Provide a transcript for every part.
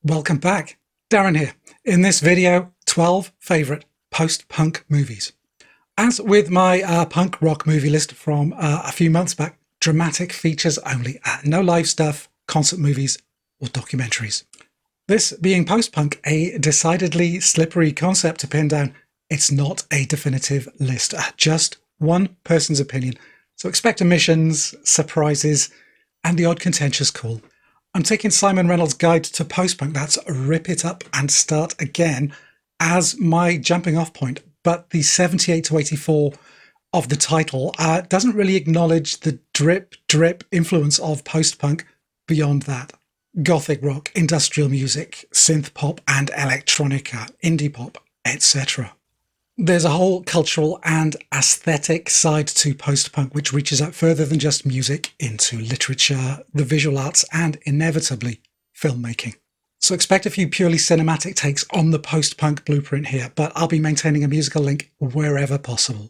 Welcome back. Darren here. In this video, 12 favourite post-punk movies. As with my punk rock movie list from a few months back, dramatic features only. No live stuff, concert movies or documentaries. This being post-punk, a decidedly slippery concept to pin down. It's not a definitive list, just one person's opinion. So expect omissions, surprises, and the odd contentious call. I'm taking Simon Reynolds' Guide to Post-Punk, that's Rip It Up and Start Again, as my jumping off point. But the 78 to 84 of the title doesn't really acknowledge the drip influence of post-punk beyond that. Gothic rock, industrial music, synth pop and electronica, indie pop, etc. There's a whole cultural and aesthetic side to post-punk which reaches out further than just music into literature, the visual arts and inevitably filmmaking. So expect a few purely cinematic takes on the post-punk blueprint here, but I'll be maintaining a musical link wherever possible.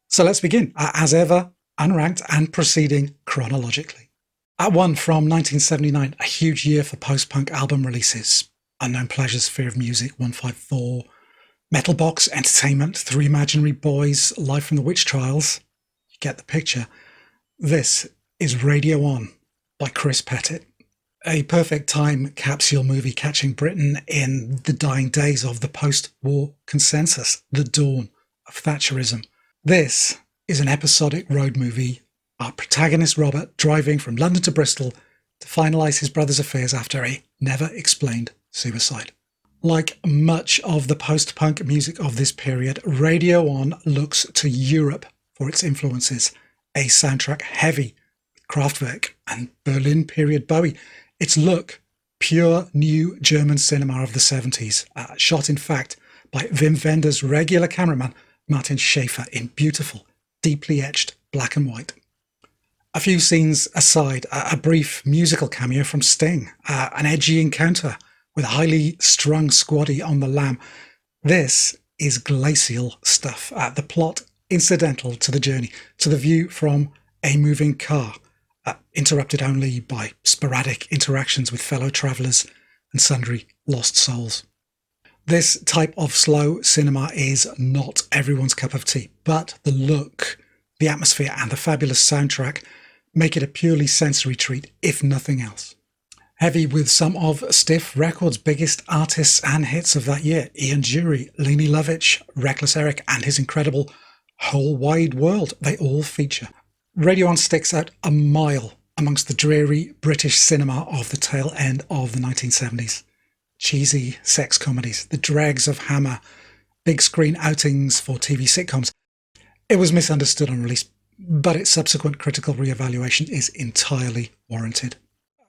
So let's begin, as ever, unranked and proceeding chronologically. At 1 from 1979, a huge year for post-punk album releases. Unknown Pleasures, Fear of Music, 154, Metal Box, Entertainment, Three Imaginary Boys, Live from the Witch Trials. You get the picture. This is Radio On by Chris Pettit. A perfect time capsule movie catching Britain in the dying days of the post-war consensus, the dawn of Thatcherism. This is an episodic road movie. Our protagonist Robert driving from London to Bristol to finalise his brother's affairs after a never-explained suicide. Like much of the post-punk music of this period, Radio On looks to Europe for its influences. A soundtrack heavy with Kraftwerk and Berlin period Bowie. Its look, pure new German cinema of the 70s, shot in fact by Wim Wenders' regular cameraman Martin Schaefer in beautiful, deeply etched black and white. A few scenes aside, a brief musical cameo from Sting, an edgy encounter with a highly strung squaddy on the lam. This is glacial stuff. The plot incidental to the journey, to the view from a moving car, interrupted only by sporadic interactions with fellow travellers and sundry lost souls. This type of slow cinema is not everyone's cup of tea, but the look, the atmosphere and the fabulous soundtrack make it a purely sensory treat, if nothing else. Heavy with some of Stiff Records' biggest artists and hits of that year, Ian Dury, Lenny Lovitch, Reckless Eric and his incredible Whole Wide World, they all feature. Radio On sticks out a mile amongst the dreary British cinema of the tail end of the 1970s. Cheesy sex comedies, the dregs of Hammer, big screen outings for TV sitcoms. It was misunderstood on release, but its subsequent critical re-evaluation is entirely warranted.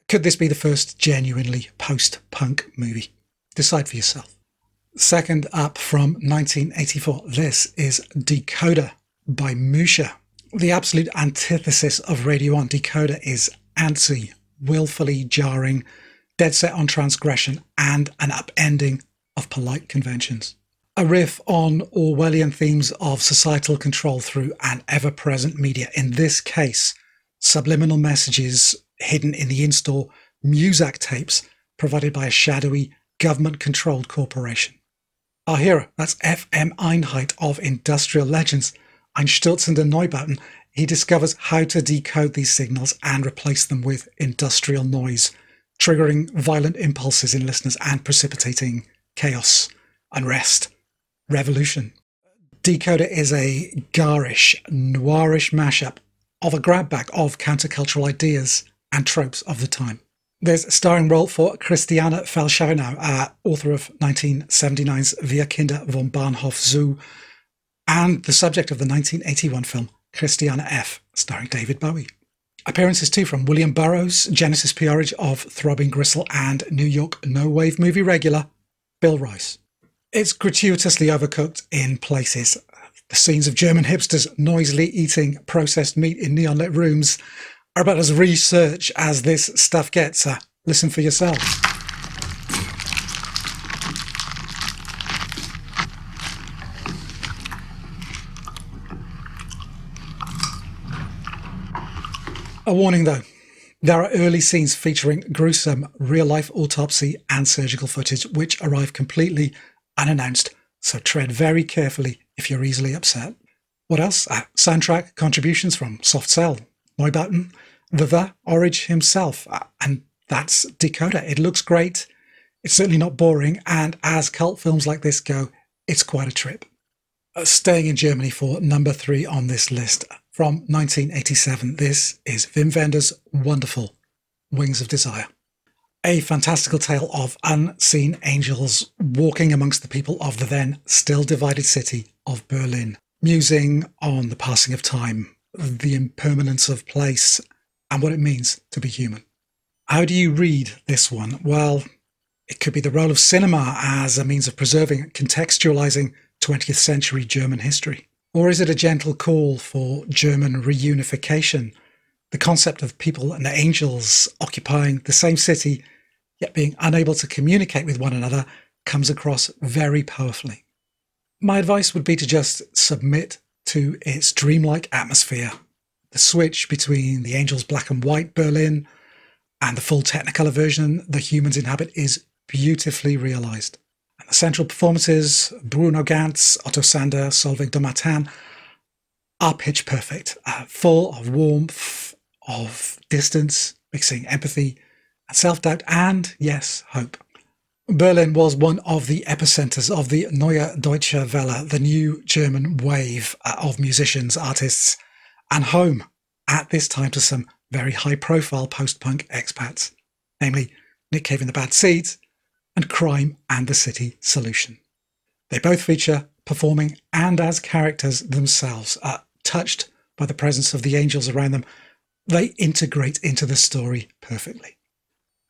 Could this be the first genuinely post-punk movie? Decide for yourself. Second up from 1984, this is Decoder by Musha. The absolute antithesis of Radio On, Decoder is antsy, willfully jarring, dead set on transgression and an upending of polite conventions. A riff on Orwellian themes of societal control through an ever-present media, in this case, subliminal messages hidden in the in-store Muzak tapes provided by a shadowy, government-controlled corporation. Our hero, that's F.M. Einheit of Industrial Legends, Einstürzende Neubauten, he discovers how to decode these signals and replace them with industrial noise, triggering violent impulses in listeners and precipitating chaos, unrest, revolution. Decoder is a garish, noirish mashup of a grab bag of countercultural ideas and tropes of the time. There's a starring role for Christiane Falschauenau, author of 1979's Wir Kinder vom Bahnhof Zoo, and the subject of the 1981 film Christiane F., starring David Bowie. Appearances too from William Burroughs, Genesis Peerage of Throbbing Gristle, and New York no-wave movie regular Bill Rice. It's gratuitously overcooked in places. The scenes of German hipsters noisily eating processed meat in neon-lit rooms are about as research as this stuff gets. Listen for yourself. A warning though, There are early scenes featuring gruesome real-life autopsy and surgical footage, which arrive completely unannounced, so tread very carefully if you're easily upset. What else? Soundtrack contributions from Soft Cell, Neubauten, the Orridge himself, and that's Dakota. It looks great. It's certainly not boring, and as cult films like this go, it's quite a trip. Staying in Germany for number 3 on this list, from 1987, this is Wim Wenders' wonderful Wings of Desire. A fantastical tale of unseen angels walking amongst the people of the then still divided city of Berlin, musing on the passing of time, the impermanence of place, and what it means to be human. How do you read this one? Well, it could be the role of cinema as a means of preserving and contextualizing 20th century German history. Or is it a gentle call for German reunification? The concept of people and angels occupying the same city, yet being unable to communicate with one another, comes across very powerfully. My advice would be to just submit to its dreamlike atmosphere. The switch between the angels' black and white Berlin and the full Technicolor version the humans inhabit is beautifully realised. And the central performances, Bruno Ganz, Otto Sander, Solveig Domartin, are pitch perfect, full of warmth, of distance, mixing empathy and self-doubt, and, yes, hope. Berlin was one of the epicenters of the Neue Deutsche Welle, the new German wave of musicians, artists, and home at this time to some very high-profile post-punk expats, namely Nick Cave and the Bad Seeds and Crime and the City Solution. They both feature performing and as characters themselves, touched by the presence of the angels around them. They integrate into the story perfectly.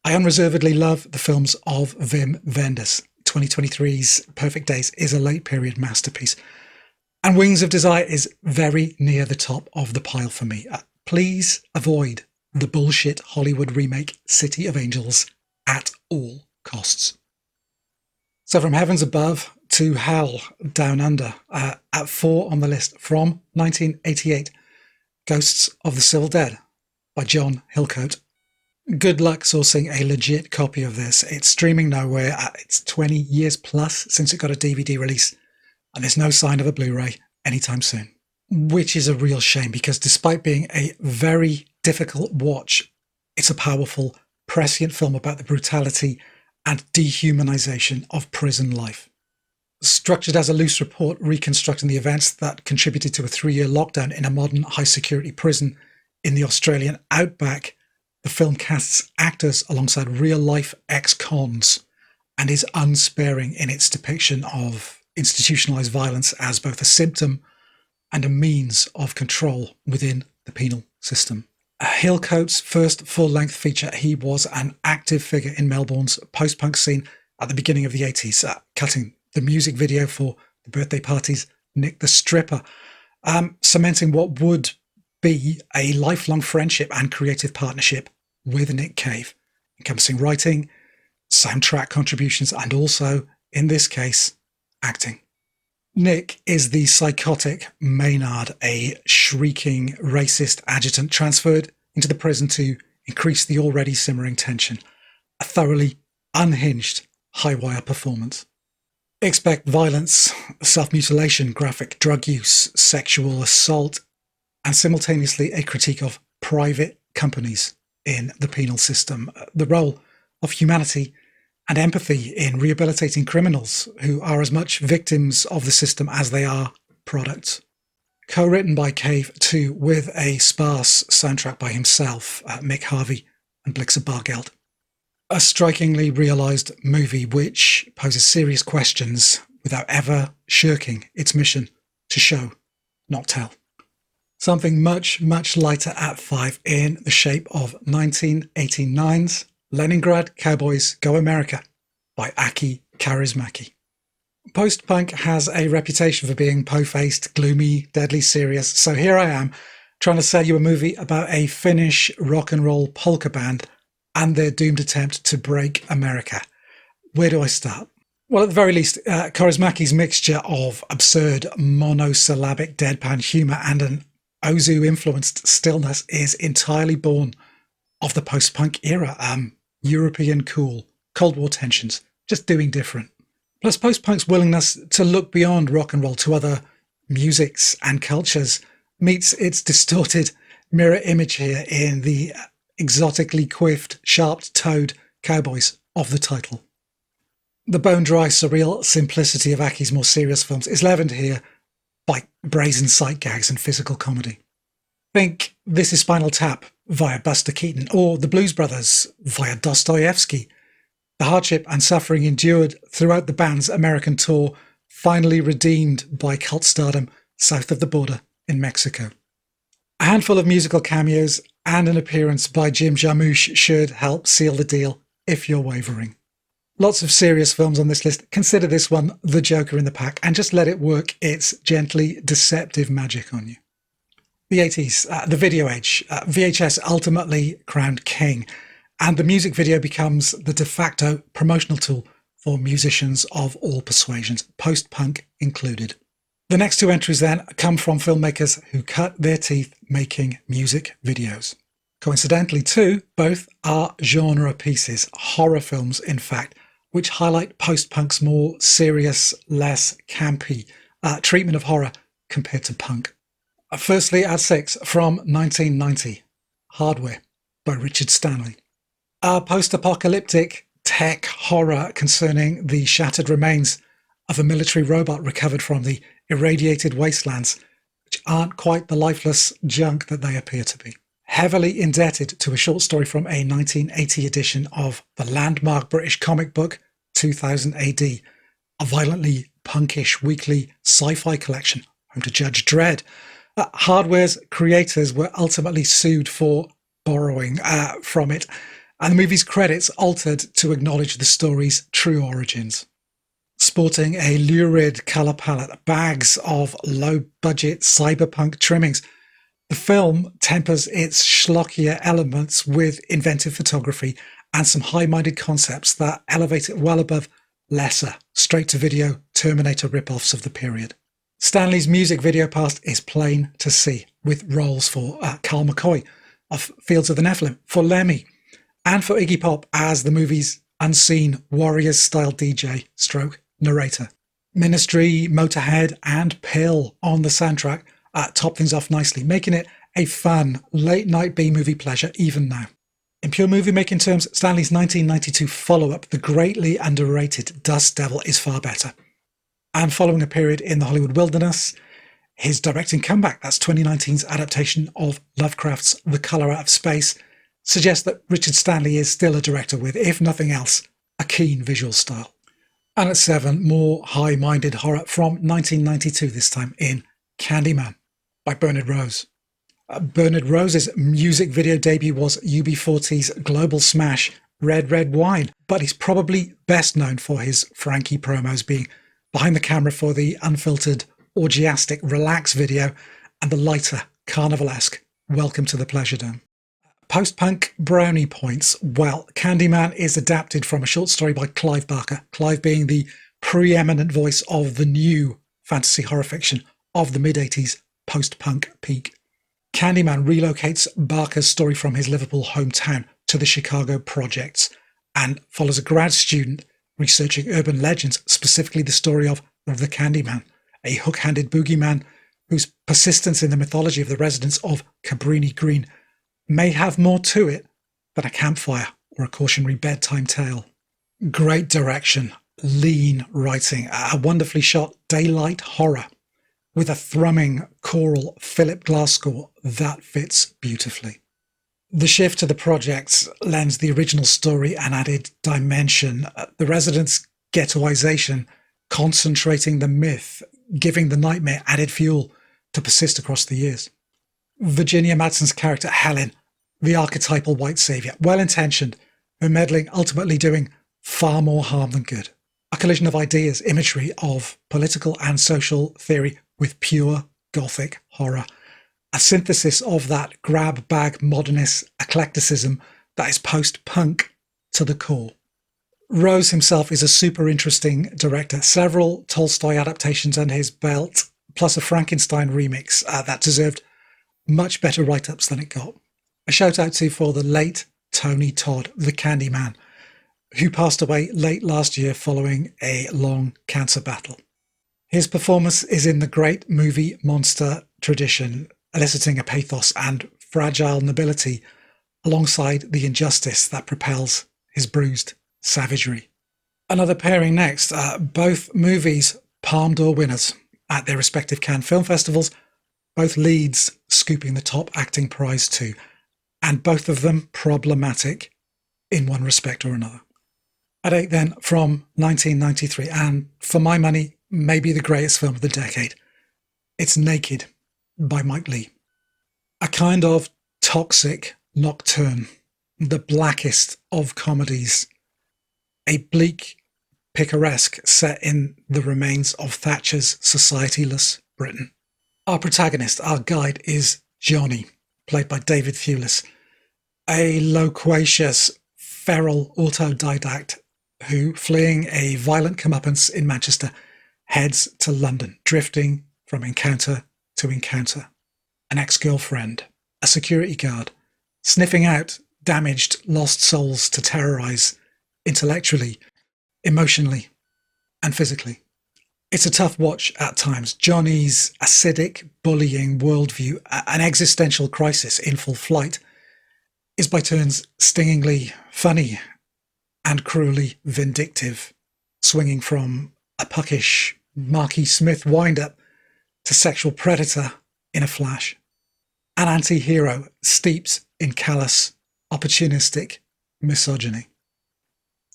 I unreservedly love the films of Wim Wenders. 2023's Perfect Days is a late period masterpiece. And Wings of Desire is very near the top of the pile for me. Please avoid the bullshit Hollywood remake City of Angels at all costs. So from heavens above to hell down under, at 4 on the list from 1988, Ghosts of the Civil Dead by John Hillcoat. Good luck sourcing a legit copy of this. It's streaming nowhere. It's 20 years plus since it got a DVD release, and there's no sign of a Blu-ray anytime soon. Which is a real shame, because despite being a very difficult watch, it's a powerful, prescient film about the brutality and dehumanization of prison life. Structured as a loose report reconstructing the events that contributed to a 3-year lockdown in a modern high-security prison in the Australian outback, the film casts actors alongside real-life ex-cons and is unsparing in its depiction of institutionalized violence as both a symptom and a means of control within the penal system. Hillcoat's first full-length feature, he was an active figure in Melbourne's post-punk scene at the beginning of the 80s, cutting the music video for the birthday party's Nick the Stripper, cementing what would be a lifelong friendship and creative partnership with Nick Cave, encompassing writing, soundtrack contributions, and also, in this case, acting. Nick is the psychotic Maynard, a shrieking racist adjutant transferred into the prison to increase the already simmering tension. A thoroughly unhinged high-wire performance. Expect violence, self-mutilation, graphic drug use, sexual assault, and simultaneously a critique of private companies in the penal system, the role of humanity and empathy in rehabilitating criminals who are as much victims of the system as they are products. Co-written by Cave too, with a sparse soundtrack by himself, Mick Harvey and Blixa Bargeld. A strikingly realised movie which poses serious questions without ever shirking its mission to show, not tell. Something much, much lighter at 5 in the shape of 1989's Leningrad Cowboys Go America by Aki Kaurismäki. Post-punk has a reputation for being po-faced, gloomy, deadly serious, so here I am trying to sell you a movie about a Finnish rock and roll polka band and their doomed attempt to break America. Where do I start? Well, at the very least, Kaurismäki's mixture of absurd monosyllabic deadpan humour and an Ozu-influenced stillness is entirely born of the post-punk era. European cool, Cold War tensions, just doing different. Plus post-punk's willingness to look beyond rock and roll to other musics and cultures meets its distorted mirror image here in the exotically quiffed, sharp-toed cowboys of the title. The bone-dry, surreal simplicity of Aki's more serious films is leavened here by brazen sight gags and physical comedy. Think This Is Spinal Tap via Buster Keaton, or The Blues Brothers via Dostoevsky. The hardship and suffering endured throughout the band's American tour, finally redeemed by cult stardom south of the border in Mexico. A handful of musical cameos and an appearance by Jim Jarmusch should help seal the deal if you're wavering. Lots of serious films on this list. Consider this one the joker in the pack and just let it work its gently deceptive magic on you. The 80s, the video age, VHS ultimately crowned king, and the music video becomes the de facto promotional tool for musicians of all persuasions, post-punk included. The next two entries then come from filmmakers who cut their teeth making music videos. Coincidentally too, both are genre pieces, horror films in fact, which highlight post-punk's more serious, less campy treatment of horror compared to punk. Firstly, at 6, from 1990, Hardware by Richard Stanley. A post-apocalyptic tech horror concerning the shattered remains of a military robot recovered from the irradiated wastelands, which aren't quite the lifeless junk that they appear to be. Heavily indebted to a short story from a 1980 edition of the landmark British comic book 2000 AD, a violently punkish weekly sci-fi collection home to Judge Dredd. Hardware's creators were ultimately sued for borrowing from it, and the movie's credits altered to acknowledge the story's true origins. Sporting a lurid colour palette, bags of low-budget cyberpunk trimmings, the film tempers its schlockier elements with inventive photography and some high-minded concepts that elevate it well above lesser, straight-to-video Terminator rip-offs of the period. Stanley's music video past is plain to see, with roles for Carl McCoy of Fields of the Nephilim, for Lemmy, and for Iggy Pop as the movie's unseen Warriors-style DJ stroke narrator. Ministry, Motorhead, and Pill on the soundtrack top things off nicely, making it a fun late-night B-movie pleasure even now. In pure movie-making terms, Stanley's 1992 follow-up, the greatly underrated Dust Devil, is far better. And following a period in the Hollywood wilderness, his directing comeback, that's 2019's adaptation of Lovecraft's The Colour Out of Space, suggests that Richard Stanley is still a director with, if nothing else, a keen visual style. And at 7, more high-minded horror from 1992 this time in Candyman by Bernard Rose. Bernard Rose's music video debut was UB40's global smash Red Red Wine, but he's probably best known for his Frankie promos, being behind the camera for the unfiltered, orgiastic Relax video and the lighter, carnivalesque Welcome to the Pleasure Dome. Post-punk brownie points. Well, Candyman is adapted from a short story by Clive Barker, Clive being the preeminent voice of the new fantasy horror fiction of the mid-80s post-punk peak. Candyman relocates Barker's story from his Liverpool hometown to the Chicago projects and follows a grad student researching urban legends, specifically the story of the Candyman, a hook-handed boogeyman whose persistence in the mythology of the residents of Cabrini Green may have more to it than a campfire or a cautionary bedtime tale. Great direction, lean writing, a wonderfully shot daylight horror with a thrumming choral Philip Glass score that fits beautifully. The shift to the projects lends the original story an added dimension. The residents' ghettoization, concentrating the myth, giving the nightmare added fuel to persist across the years. Virginia Madsen's character Helen, the archetypal white saviour, well-intentioned, her meddling ultimately doing far more harm than good. A collision of ideas, imagery of political and social theory with pure gothic horror. A synthesis of that grab-bag modernist eclecticism that is post-punk to the core. Rose himself is a super interesting director. Several Tolstoy adaptations under his belt, plus a Frankenstein remix that deserved much better write-ups than it got. A shout out to for the late Tony Todd, the Candyman, who passed away late last year following a long cancer battle. His performance is in the great movie monster tradition, eliciting a pathos and fragile nobility alongside the injustice that propels his bruised savagery. Another pairing next, both movies Palme d'Or winners at their respective Cannes Film Festivals, both leads scooping the top acting prize too, and both of them problematic in one respect or another. At 8 then, from 1993, and for my money, maybe the greatest film of the decade. It's Naked by Mike Leigh. A kind of toxic nocturne, the blackest of comedies, a bleak picaresque set in the remains of Thatcher's societyless Britain. Our protagonist, our guide, is Johnny, played by David Thewlis, a loquacious, feral autodidact who, fleeing a violent comeuppance in Manchester, heads to London, drifting from encounter to encounter. An ex-girlfriend, a security guard, sniffing out damaged, lost souls to terrorise intellectually, emotionally, and physically. It's a tough watch at times. Johnny's acidic, bullying worldview, an existential crisis in full flight, is by turns stingingly funny and cruelly vindictive, swinging from a puckish Marky Smith wind-up to sexual predator in a flash. An anti-hero steeped in callous, opportunistic misogyny.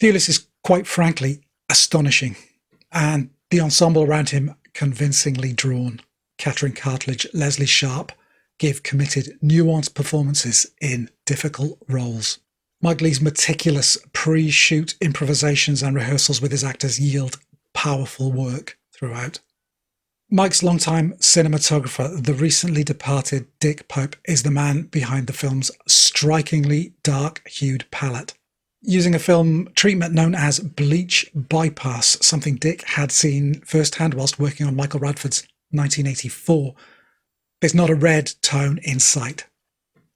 Thewlis is quite frankly astonishing, and the ensemble around him convincingly drawn. Catherine Cartledge, Leslie Sharp give committed, nuanced performances in difficult roles. Mike Leigh's meticulous pre-shoot improvisations and rehearsals with his actors yield powerful work throughout. Mike's longtime cinematographer, the recently departed Dick Pope, is the man behind the film's strikingly dark-hued palette. Using a film treatment known as bleach bypass, something Dick had seen firsthand whilst working on Michael Radford's 1984, there's not a red tone in sight.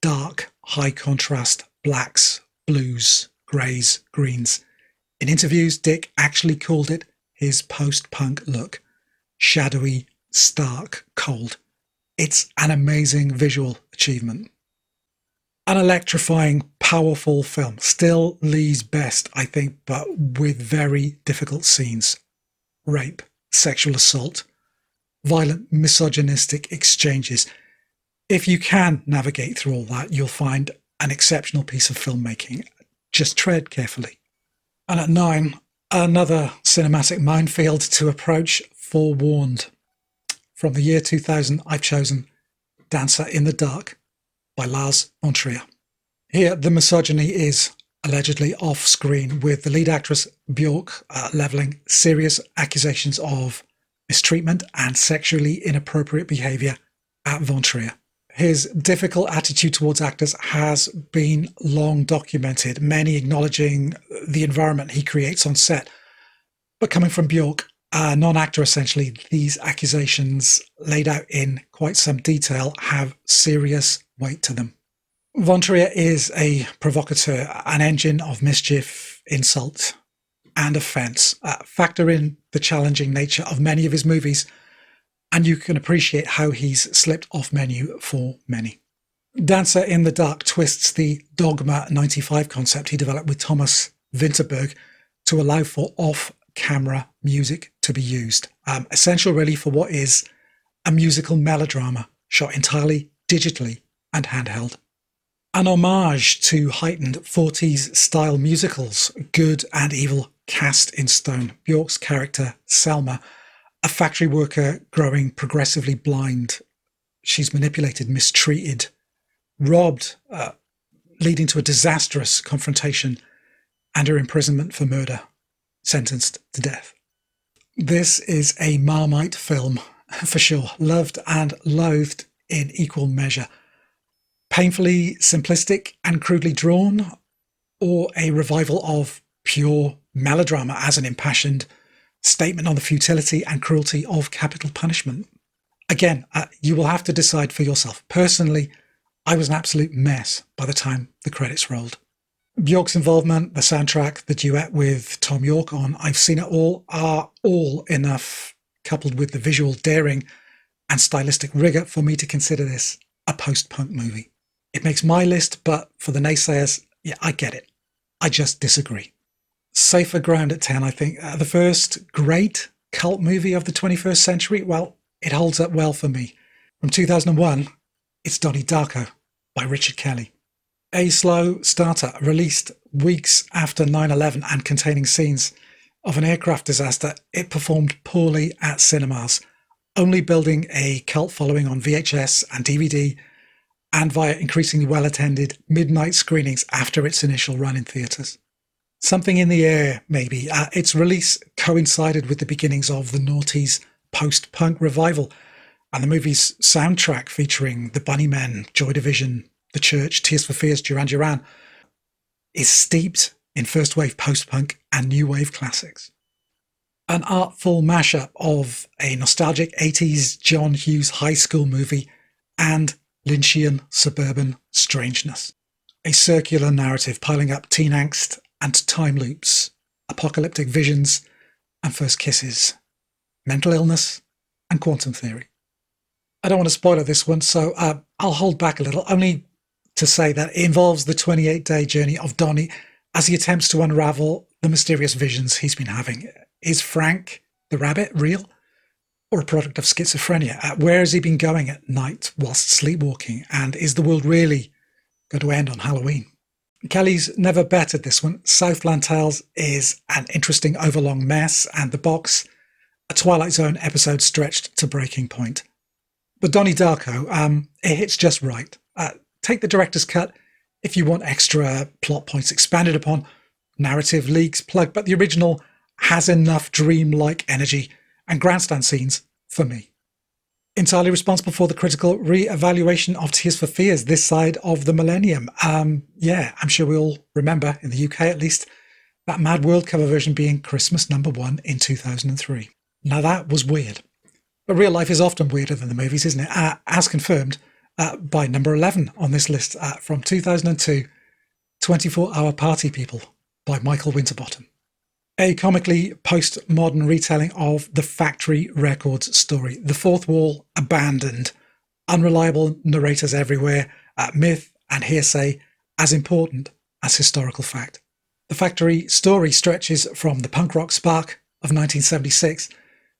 Dark, high contrast blacks, blues, greys, greens. In interviews, Dick actually called it his post-punk look. Shadowy, stark, cold. It's an amazing visual achievement. An electrifying, powerful film. Still Leigh's best, I think, but with very difficult scenes. Rape, sexual assault, violent, misogynistic exchanges. If you can navigate through all that, you'll find an exceptional piece of filmmaking. Just tread carefully. And at 9, another cinematic minefield to approach, Forewarned. From the year 2000, I've chosen Dancer in the Dark by Lars von Trier. Here, the misogyny is allegedly off-screen, with the lead actress Björk levelling serious accusations of mistreatment and sexually inappropriate behaviour at von Trier. His difficult attitude towards actors has been long documented, many acknowledging the environment he creates on set. But coming from Björk, a non-actor essentially, these accusations, laid out in quite some detail, have serious weight to them. Von Trier is a provocateur, an engine of mischief, insult, and offence. Factor in the challenging nature of many of his movies, and you can appreciate how he's slipped off menu for many. Dancer in the Dark twists the Dogma 95 concept he developed with Thomas Vinterberg to allow for off-camera music to be used. Essential really for what is a musical melodrama shot entirely digitally and handheld. An homage to heightened 40s style musicals, Good and Evil cast in stone. Björk's character, Selma, a factory worker growing progressively blind. She's manipulated, mistreated, robbed, leading to a disastrous confrontation and her imprisonment for murder, sentenced to death. This is a Marmite film, for sure, loved and loathed in equal measure. Painfully simplistic and crudely drawn, or a revival of pure melodrama as an impassioned statement on the futility and cruelty of capital punishment. Again, you will have to decide for yourself. Personally, I was an absolute mess by the time the credits rolled. Bjork's involvement, the soundtrack, the duet with Tom York on I've Seen It All are all enough, coupled with the visual daring and stylistic rigour, for me to consider this a post-punk movie. It makes my list, but for the naysayers, yeah, I get it. I just disagree. Safer ground at 10, I think. The first great cult movie of the 21st century, well, it holds up well for me. From 2001, it's Donnie Darko by Richard Kelly. A slow starter released weeks after 9/11 and containing scenes of an aircraft disaster, it performed poorly at cinemas, only building a cult following on VHS and DVD and via increasingly well-attended midnight screenings after its initial run in theatres. Something in the air, maybe. Its release coincided with the beginnings of the noughties post-punk revival, and the movie's soundtrack featuring the Bunnymen, Joy Division, The Church, Tears for Fears, Duran Duran is steeped in first-wave post-punk and new-wave classics. An artful mashup of a nostalgic 80s John Hughes high school movie and Lynchian suburban strangeness. A circular narrative piling up teen angst and time loops, apocalyptic visions and first kisses, mental illness and quantum theory. I don't want to spoil this one, so I'll hold back a little, only to say that it involves the 28-day journey of Donnie as he attempts to unravel the mysterious visions he's been having. Is Frank the rabbit real or a product of schizophrenia? Where has he been going at night whilst sleepwalking? And is the world really going to end on Halloween? Kelly's never bettered this one. Southland Tales is an interesting overlong mess, and The Box, a Twilight Zone episode stretched to breaking point. But Donnie Darko, it hits just right. Take the director's cut if you want extra plot points expanded upon, narrative leaks plugged, but the original has enough dreamlike energy and grandstand scenes for me. Entirely responsible for the critical re-evaluation of Tears for Fears this side of the millennium. Yeah, I'm sure we all remember, in the UK at least, that Mad World cover version being Christmas #1 in 2003. Now that was weird. But real life is often weirder than the movies, isn't it? As confirmed by number 11 on this list from 2002, 24-Hour Party People by Michael Winterbottom. A comically postmodern retelling of the Factory Records story. The fourth wall abandoned, unreliable narrators everywhere, myth and hearsay as important as historical fact. The Factory story stretches from the punk rock spark of 1976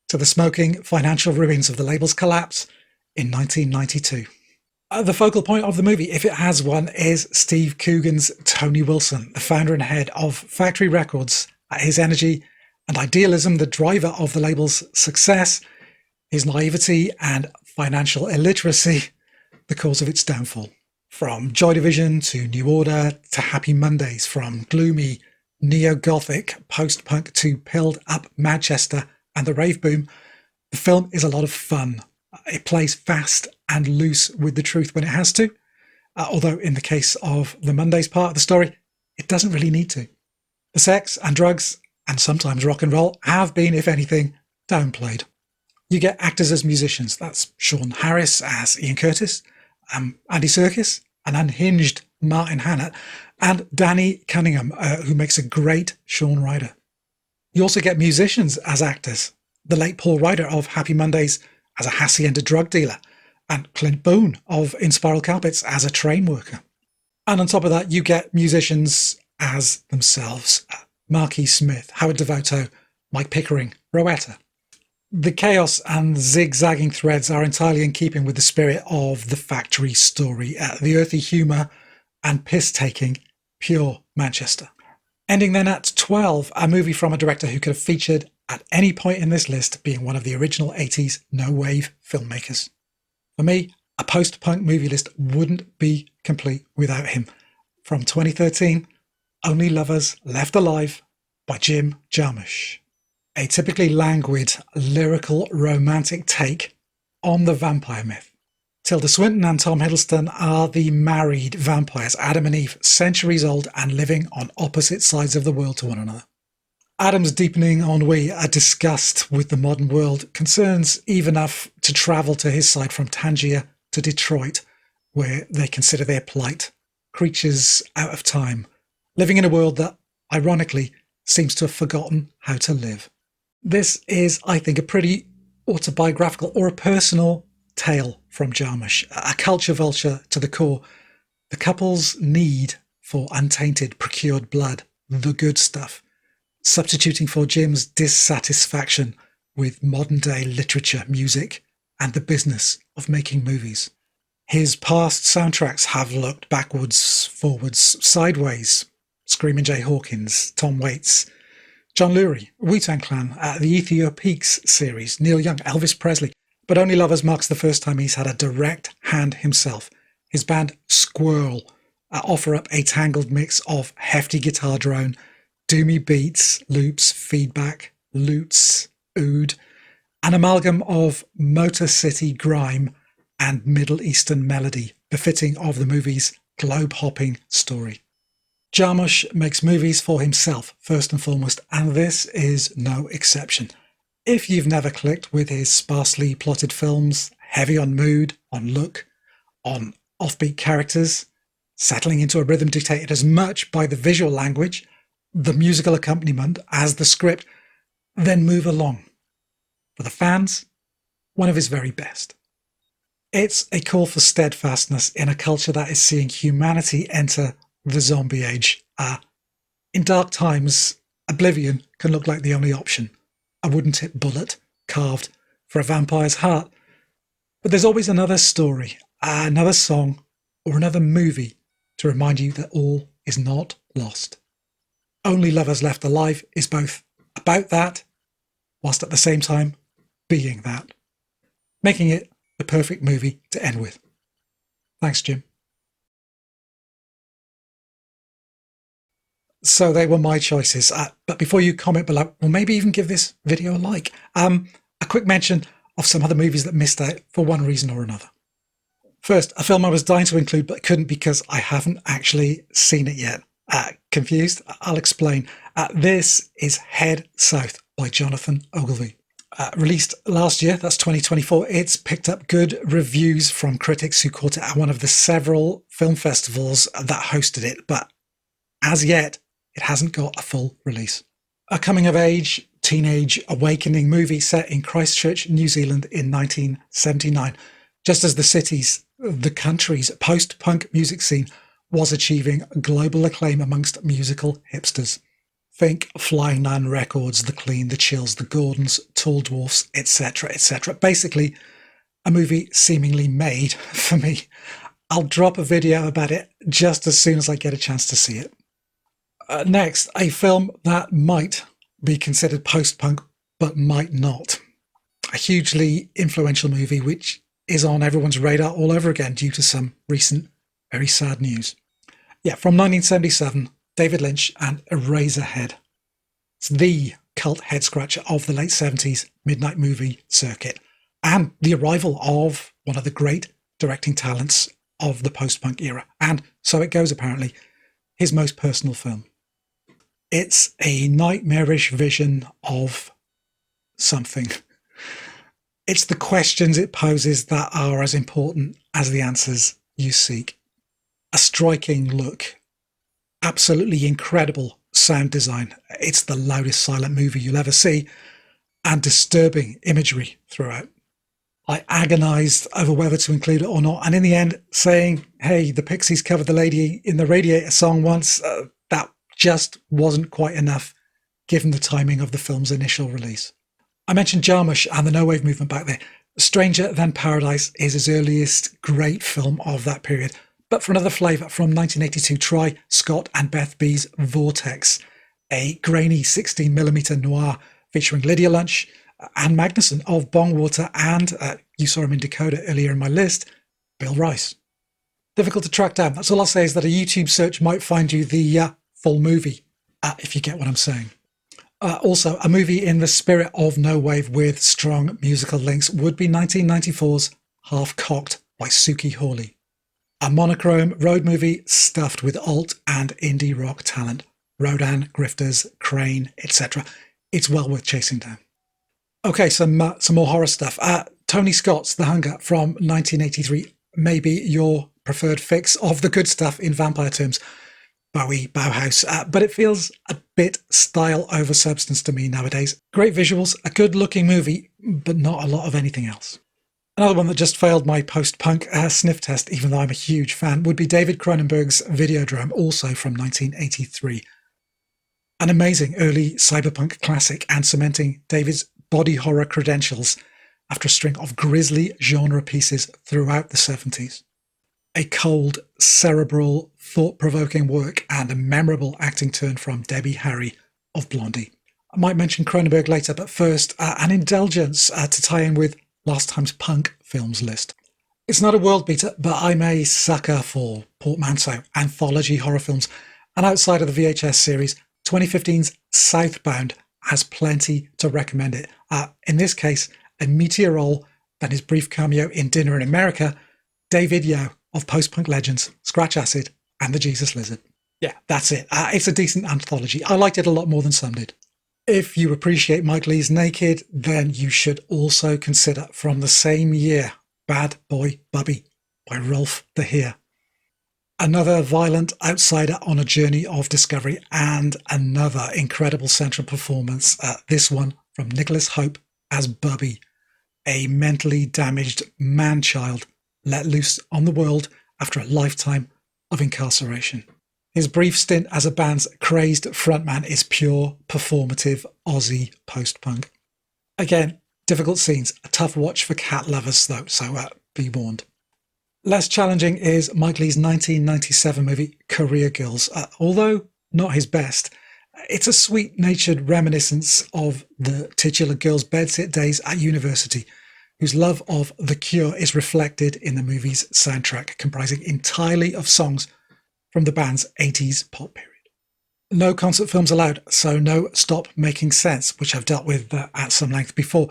to the smoking financial ruins of the label's collapse in 1992. The focal point of the movie, if it has one, is Steve Coogan's Tony Wilson, the founder and head of Factory Records. His energy and idealism, the driver of the label's success, his naivety and financial illiteracy, the cause of its downfall. From Joy Division to New Order to Happy Mondays, from gloomy neo-gothic post-punk to pilled up Manchester and the rave boom, the film is a lot of fun. It plays fast and loose with the truth when it has to, although in the case of the Mondays part of the story, it doesn't really need to. The sex and drugs, and sometimes rock and roll, have been, if anything, downplayed. You get actors as musicians. That's Sean Harris as Ian Curtis, Andy Serkis, an unhinged Martin Hannett, and Danny Cunningham, who makes a great Shaun Ryder. You also get musicians as actors. The late Paul Ryder of Happy Mondays as a hacienda drug dealer, and Clint Boone of In Spiral Carpets as a train worker. And on top of that, you get musicians as themselves. Marquis Smith, Howard Devoto, Mike Pickering, Rowetta. The chaos and zigzagging threads are entirely in keeping with the spirit of the Factory story, the earthy humour and piss-taking, pure Manchester. Ending then at 12, a movie from a director who could have featured at any point in this list, being one of the original 80s no-wave filmmakers. For me, a post-punk movie list wouldn't be complete without him. From 2013, Only Lovers Left Alive by Jim Jarmusch. A typically languid, lyrical, romantic take on the vampire myth. Tilda Swinton and Tom Hiddleston are the married vampires, Adam and Eve, centuries old and living on opposite sides of the world to one another. Adam's deepening ennui, a disgust with the modern world, concerns Eve enough to travel to his side from Tangier to Detroit, where they consider their plight, creatures out of time, living in a world that, ironically, seems to have forgotten how to live. This is, I think, a pretty autobiographical or a personal tale from Jarmusch, a culture vulture to the core. The couple's need for untainted, procured blood, the good stuff, substituting for Jim's dissatisfaction with modern-day literature, music, and the business of making movies. His past soundtracks have looked backwards, forwards, sideways. Screaming Jay Hawkins, Tom Waits, John Lurie, Wu-Tang Clan, the Ethiopiques series, Neil Young, Elvis Presley. But Only Lovers marks the first time he's had a direct hand himself. His band Squirrel offer up a tangled mix of hefty guitar drone, doomy beats, loops, feedback, lutes, oud, an amalgam of Motor City grime and Middle Eastern melody, befitting of the movie's globe-hopping story. Jarmusch makes movies for himself, first and foremost, and this is no exception. If you've never clicked with his sparsely plotted films, heavy on mood, on look, on offbeat characters, settling into a rhythm dictated as much by the visual language, the musical accompaniment, as the script, then move along. For the fans, one of his very best. It's a call for steadfastness in a culture that is seeing humanity enter the zombie age. In dark times, oblivion can look like the only option. A wooden tip bullet carved for a vampire's heart. But there's always another story, another song, or another movie to remind you that all is not lost. Only Lovers Left Alive is both about that, whilst at the same time being that, making it the perfect movie to end with. Thanks, Jim. So they were my choices. But before you comment below, or maybe even give this video a like, a quick mention of some other movies that missed out for one reason or another. First, a film I was dying to include but couldn't because I haven't actually seen it yet. Confused? I'll explain. This is Head South by Jonathan Ogilvy. Released last year, that's 2024, it's picked up good reviews from critics who caught it at one of the several film festivals that hosted it, but as yet, it hasn't got a full release. A coming-of-age, teenage awakening movie set in Christchurch, New Zealand in 1979, just as the country's post-punk music scene was achieving global acclaim amongst musical hipsters. Think Flying Nun Records, The Clean, The Chills, The Gordons, Tall Dwarfs, etc., etc. Basically, a movie seemingly made for me. I'll drop a video about it just as soon as I get a chance to see it. Next, a film that might be considered post-punk, but might not. A hugely influential movie which is on everyone's radar all over again due to some recent, very sad news. Yeah, from 1977, David Lynch and Eraserhead. It's the cult head-scratcher of the late 70s midnight movie circuit, and the arrival of one of the great directing talents of the post-punk era, and so it goes apparently, his most personal film. It's a nightmarish vision of something. It's the questions it poses that are as important as the answers you seek. A striking look, absolutely incredible sound design. It's the loudest silent movie you'll ever see, and disturbing imagery throughout. I agonised over whether to include it or not, and in the end saying, hey, the Pixies covered the Lady in the Radiator song once, that just wasn't quite enough given the timing of the film's initial release. I mentioned Jarmusch and the no-wave movement back there. Stranger Than Paradise is his earliest great film of that period, but for another flavour, from 1982, try Scott and Beth B's Vortex, a grainy 16mm noir featuring Lydia Lunch, Anne Magnuson of Bongwater, and, you saw him in Dakota earlier in my list, Bill Rice. Difficult to track down. That's all I'll say is that a YouTube search might find you the full movie, if you get what I'm saying. Also, a movie in the spirit of no wave with strong musical links would be 1994's Half Cocked by Suki Hawley. A monochrome road movie stuffed with alt and indie rock talent. Rodan, Grifters, Crane, etc. It's well worth chasing down. Okay, some more horror stuff. Tony Scott's The Hunger from 1983 may be your preferred fix of the good stuff in vampire terms. Bowie, Bauhaus, but it feels a bit style over substance to me nowadays. Great visuals, a good looking movie, but not a lot of anything else. Another one that just failed my post-punk sniff test, even though I'm a huge fan, would be David Cronenberg's Videodrome, also from 1983. An amazing early cyberpunk classic and cementing David's body horror credentials after a string of grisly genre pieces throughout the 70s. A cold, cerebral, thought-provoking work and a memorable acting turn from Debbie Harry of Blondie. I might mention Cronenberg later, but first, an indulgence to tie in with last time's punk films list. It's not a world beater, but I'm a sucker for portmanteau anthology horror films, and outside of the VHS series, 2015's Southbound has plenty to recommend it. In this case, a meteor role, then his brief cameo in Dinner in America, David Yo of post-punk legends, Scratch Acid, and the Jesus Lizard. Yeah, that's it. It's a decent anthology. I liked it a lot more than some did. If you appreciate Mike Leigh's Naked, then you should also consider, from the same year, Bad Boy Bubby by Rolf de Heer. Another violent outsider on a journey of discovery, and another incredible central performance, this one from Nicholas Hope as Bubby, a mentally damaged man-child let loose on the world after a lifetime of incarceration. His brief stint as a band's crazed frontman is pure performative Aussie post-punk. Again, difficult scenes, a tough watch for cat lovers though, so be warned. Less challenging is Mike Leigh's 1997 movie Career Girls. Although not his best, it's a sweet-natured reminiscence of the titular girl's bedsit days at university, whose love of The Cure is reflected in the movie's soundtrack, comprising entirely of songs from the band's 80s pop period. No concert films allowed, so no Stop Making Sense, which I've dealt with at some length before.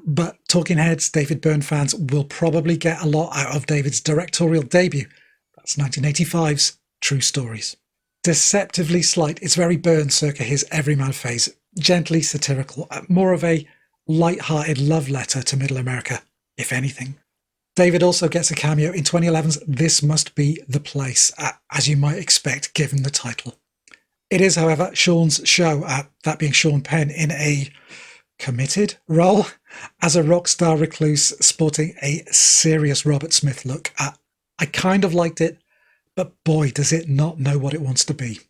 But Talking Heads David Byrne fans will probably get a lot out of David's directorial debut. That's 1985's True Stories. Deceptively slight, it's very Byrne circa his everyman phase, gently satirical, more of a light-hearted love letter to Middle America, if anything. David also gets a cameo in 2011's This Must Be the Place, as you might expect given the title. It is, however, Sean's show, that being Sean Penn, in a committed role as a rock star recluse sporting a serious Robert Smith look. I kind of liked it, but boy, does it not know what it wants to be.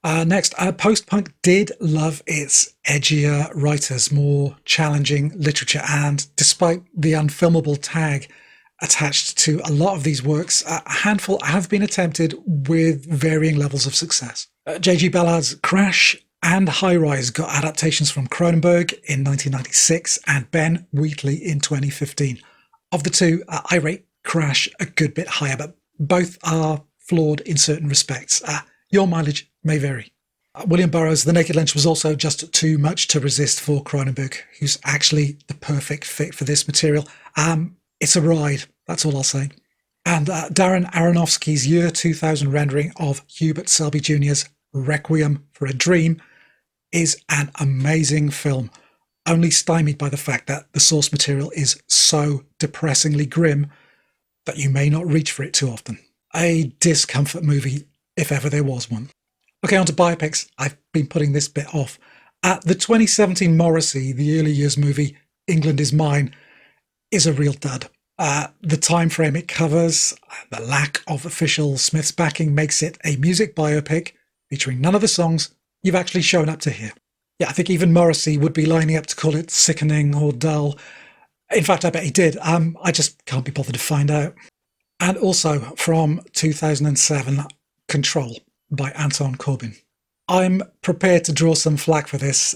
Next, post-punk did love its edgier writers, more challenging literature, and despite the unfilmable tag attached to a lot of these works, a handful have been attempted with varying levels of success. J.G. Ballard's Crash and High Rise got adaptations from Cronenberg in 1996 and Ben Wheatley in 2015. Of the two, I rate Crash a good bit higher, but both are flawed in certain respects. Your mileage may vary. William Burroughs' The Naked Lunch was also just too much to resist for Cronenberg, who's actually the perfect fit for this material. It's a ride, that's all I'll say. And Darren Aronofsky's year 2000 rendering of Hubert Selby Jr.'s Requiem for a Dream is an amazing film, only stymied by the fact that the source material is so depressingly grim that you may not reach for it too often. A discomfort movie, if ever there was one. Okay, on to biopics. I've been putting this bit off. The 2017 Morrissey, the early years movie England Is Mine, is a real dud. The time frame it covers, the lack of official Smiths backing makes it a music biopic featuring none of the songs you've actually shown up to hear. Yeah, I think even Morrissey would be lining up to call it sickening or dull. In fact, I bet he did. I just can't be bothered to find out. And also from 2007, Control by Anton Corbijn. I'm prepared to draw some flack for this,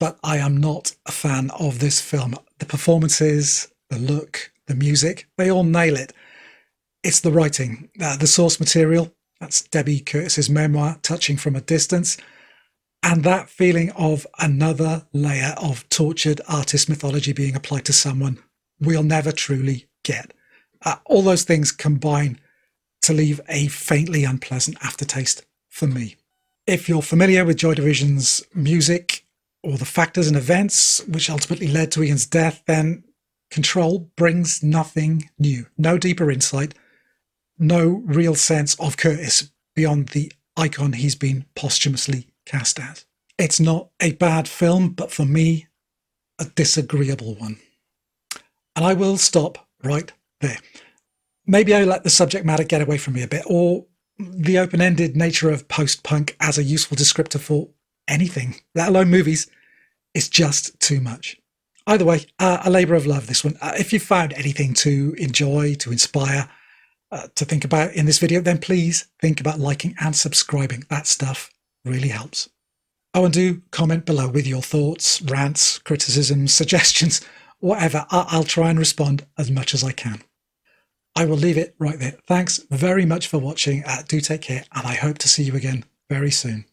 but I am not a fan of this film. The performances, the look, the music, they all nail it. It's the writing, the source material, that's Debbie Curtis's memoir, Touching from a Distance, and that feeling of another layer of tortured artist mythology being applied to someone we'll never truly get. All those things combine to leave a faintly unpleasant aftertaste for me. If you're familiar with Joy Division's music or the factors and events which ultimately led to Ian's death, then Control brings nothing new, no deeper insight, no real sense of Curtis beyond the icon he's been posthumously cast as. It's not a bad film, but for me, a disagreeable one. And I will stop right there. Maybe I let the subject matter get away from me a bit, or the open-ended nature of post-punk as a useful descriptor for anything, let alone movies, is just too much. Either way, a labour of love, this one. If you found anything to enjoy, to inspire, to think about in this video, then please think about liking and subscribing. That stuff really helps. Oh, and do comment below with your thoughts, rants, criticisms, suggestions, whatever. I'll try and respond as much as I can. I will leave it right there. Thanks very much for watching. Do take care, and I hope to see you again very soon.